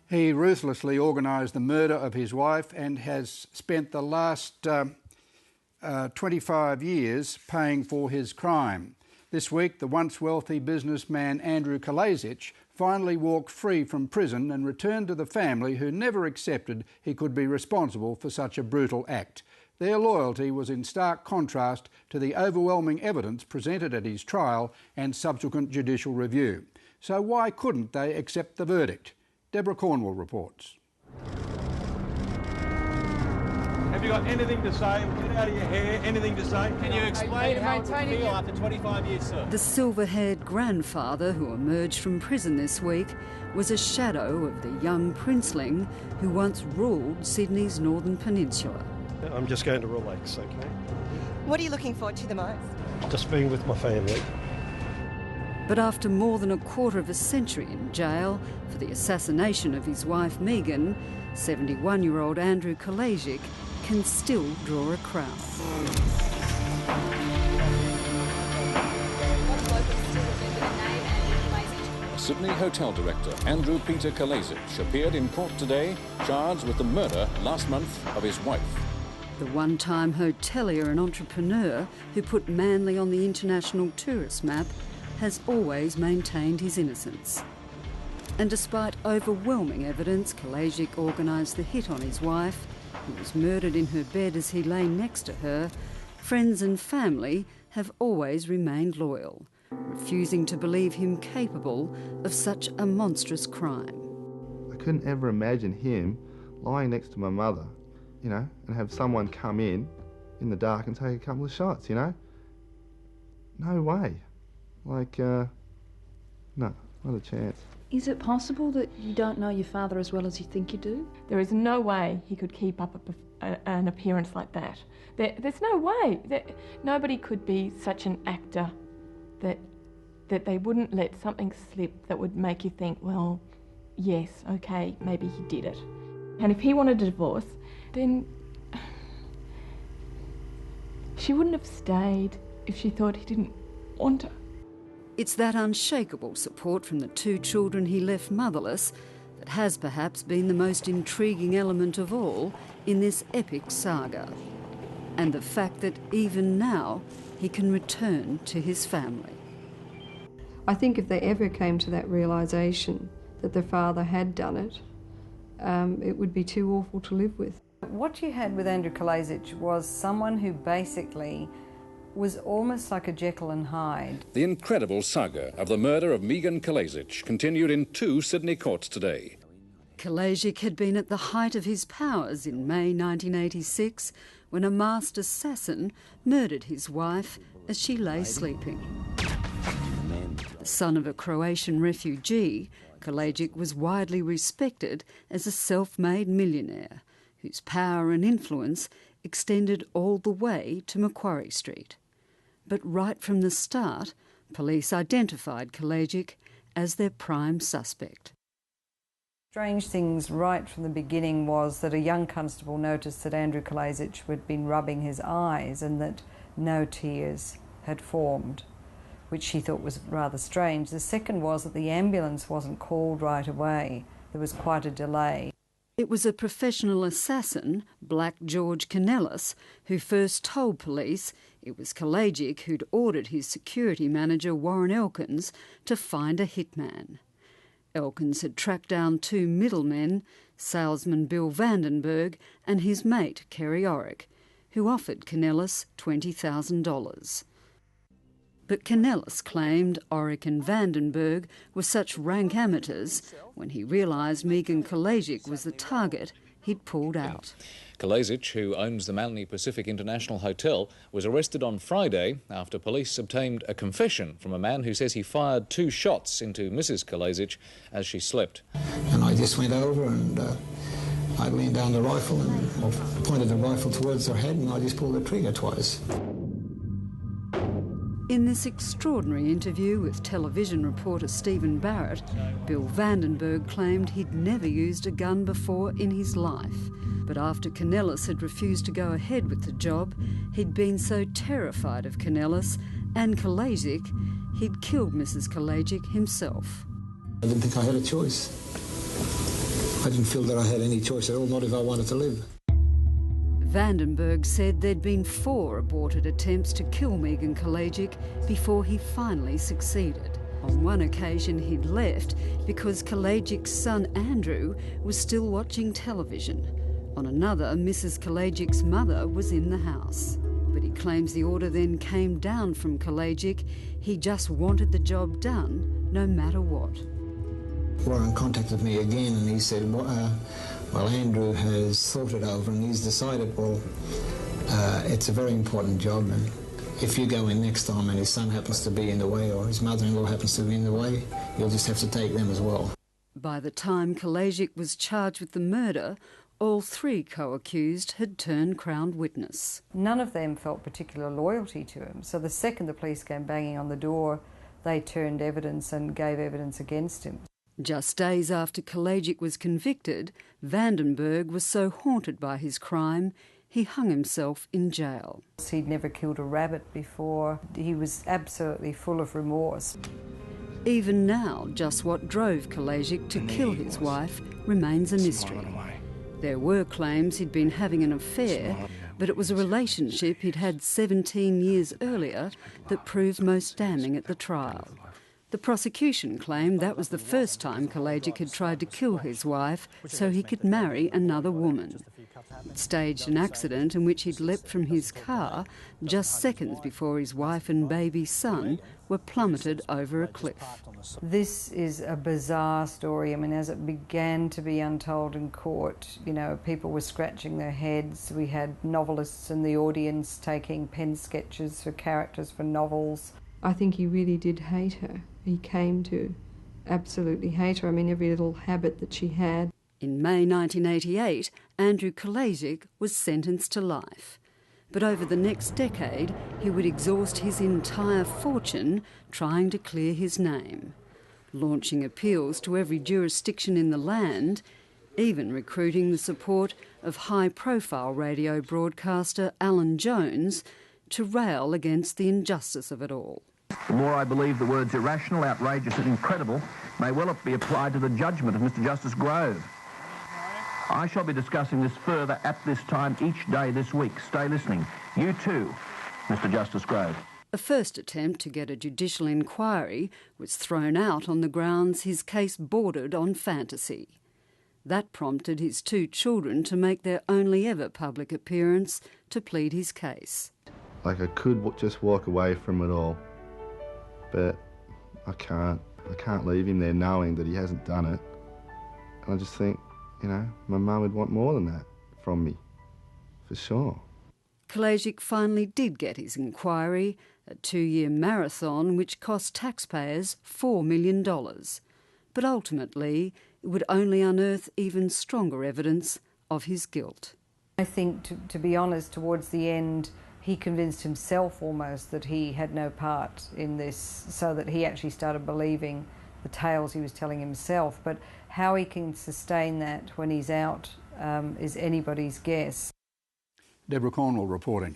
He ruthlessly organised the murder of his wife and has spent the last 25 years paying for his crime. This week, the once wealthy businessman Andrew Kalazjich finally walked free from prison and returned to the family who never accepted he could be responsible for such a brutal act. Their loyalty was in stark contrast to the overwhelming evidence presented at his trial and subsequent judicial review. So why couldn't they accept the verdict? Deborah Cornwall reports. Have you got anything to say? Get out of your hair. Anything to say? Can you explain how it would feel after 25 years, sir? The silver-haired grandfather who emerged from prison this week was a shadow of the young princeling who once ruled Sydney's northern peninsula. I'm just going to relax, okay? What are you looking forward to the most? Just being with my family. But after more than a quarter of a century in jail for the assassination of his wife Megan, 71-year-old Andrew Kalazjich can still draw a crowd. Sydney hotel director Andrew Peter Kalazjich appeared in court today, charged with the murder last month of his wife. The one-time hotelier and entrepreneur who put Manly on the international tourist map has always maintained his innocence. And despite overwhelming evidence, Kalazjich organised the hit on his wife, who was murdered in her bed as he lay next to her. Friends and family have always remained loyal, refusing to believe him capable of such a monstrous crime. I couldn't ever imagine him lying next to my mother, you know, and have someone come in the dark and take a couple of shots, you know? No way. Like, no, not a chance. Is it possible that you don't know your father as well as you think you do? There is no way he could keep up an appearance like that. There's no way. Nobody could be such an actor that they wouldn't let something slip that would make you think, well, yes, okay, maybe he did it. And if he wanted a divorce, then she wouldn't have stayed if she thought he didn't want her. It's that unshakable support from the two children he left motherless that has perhaps been the most intriguing element of all in this epic saga. And the fact that even now he can return to his family. I think if they ever came to that realisation that their father had done it, it would be too awful to live with. What you had with Andrew Kalazjich was someone who basically was almost like a Jekyll and Hyde. The incredible saga of the murder of Megan Kalazjich continued in 2 Sydney courts today. Kalazjich had been at the height of his powers in May 1986 when a masked assassin murdered his wife as she lay sleeping. The son of a Croatian refugee, Kalazjich was widely respected as a self-made millionaire whose power and influence extended all the way to Macquarie Street. But right from the start, police identified Kalazjich as their prime suspect. Strange things right from the beginning was that a young constable noticed that Andrew Kalazjich had been rubbing his eyes and that no tears had formed, which she thought was rather strange. The second was that the ambulance wasn't called right away. There was quite a delay. It was a professional assassin, Black George Canellis, who first told police it was Kalazjich who'd ordered his security manager Warren Elkins to find a hitman. Elkins had tracked down 2 middlemen, salesman Bill Vandenberg and his mate Kerry Orrick, who offered Canellis $20,000. But Canellis claimed Orrick and Vandenberg were such rank amateurs, when he realised Megan Kalazjich was the target, he'd pulled out. Kalazjich, who owns the Manly Pacific International Hotel, was arrested on Friday after police obtained a confession from a man who says he fired 2 shots into Mrs. Kalazjich as she slept. And I just went over and I leaned down the rifle and pointed the rifle towards her head and I just pulled the trigger twice. In this extraordinary interview with television reporter Stephen Barrett, Bill Vandenberg claimed he'd never used a gun before in his life. But after Canellis had refused to go ahead with the job, he'd been so terrified of Canellis and Kalazjich, he'd killed Mrs. Kalazjich himself. I didn't think I had a choice. I didn't feel that I had any choice at all, not if I wanted to live. Vandenberg said there'd been 4 aborted attempts to kill Megan Kalazjich before he finally succeeded. On one occasion he'd left because Kalazjich's son Andrew was still watching television. On another, Mrs. Kalazjich's mother was in the house. But he claims the order then came down from Kalazjich. He just wanted the job done, no matter what. Warren contacted me again and he said, well, Andrew has thought it over and he's decided, well, it's a very important job, and if you go in next time and his son happens to be in the way or his mother-in-law happens to be in the way, you'll just have to take them as well. By the time Kalazjich was charged with the murder, all 3 co-accused had turned Crown witness. None of them felt particular loyalty to him, so the second the police came banging on the door, they turned evidence and gave evidence against him. Just days after Kalazjich was convicted, Vandenberg was so haunted by his crime, he hung himself in jail. He'd never killed a rabbit before. He was absolutely full of remorse. Even now, just what drove Kalazjich to kill his wife remains a mystery. There were claims he'd been having an affair, but it was a relationship he'd had 17 years earlier that proved most damning at the trial. The prosecution claimed that was the first time Kalazjich had tried to kill his wife so he could marry another woman. He'd staged an accident in which he'd leapt from his car just seconds before his wife and baby son were plummeted over a cliff. This is a bizarre story. I mean, as it began to be untold in court, you know, people were scratching their heads. We had novelists in the audience taking pen sketches for characters for novels. I think he really did hate her. He came to absolutely hate her. I mean, every little habit that she had. In May 1988, Andrew Kalazjich was sentenced to life. But over the next decade, he would exhaust his entire fortune trying to clear his name, launching appeals to every jurisdiction in the land, even recruiting the support of high-profile radio broadcaster Alan Jones to rail against the injustice of it all. The more I believe the words irrational, outrageous and incredible may well be applied to the judgment of Mr. Justice Grove. I shall be discussing this further at this time each day this week. Stay listening. You too, Mr. Justice Grove. A first attempt to get a judicial inquiry was thrown out on the grounds his case bordered on fantasy. That prompted his 2 children to make their only ever public appearance to plead his case. Like, I could just walk away from it all, but I can't. I can't leave him there knowing that he hasn't done it. And I just think, you know, my mum would want more than that from me, for sure. Kalazjich finally did get his inquiry, a 2-year marathon which cost taxpayers $4 million. But ultimately, it would only unearth even stronger evidence of his guilt. I think, to be honest, towards the end, he convinced himself almost that he had no part in this, so that he actually started believing the tales he was telling himself. But how he can sustain that when he's out is anybody's guess. Deborah Cornwall reporting.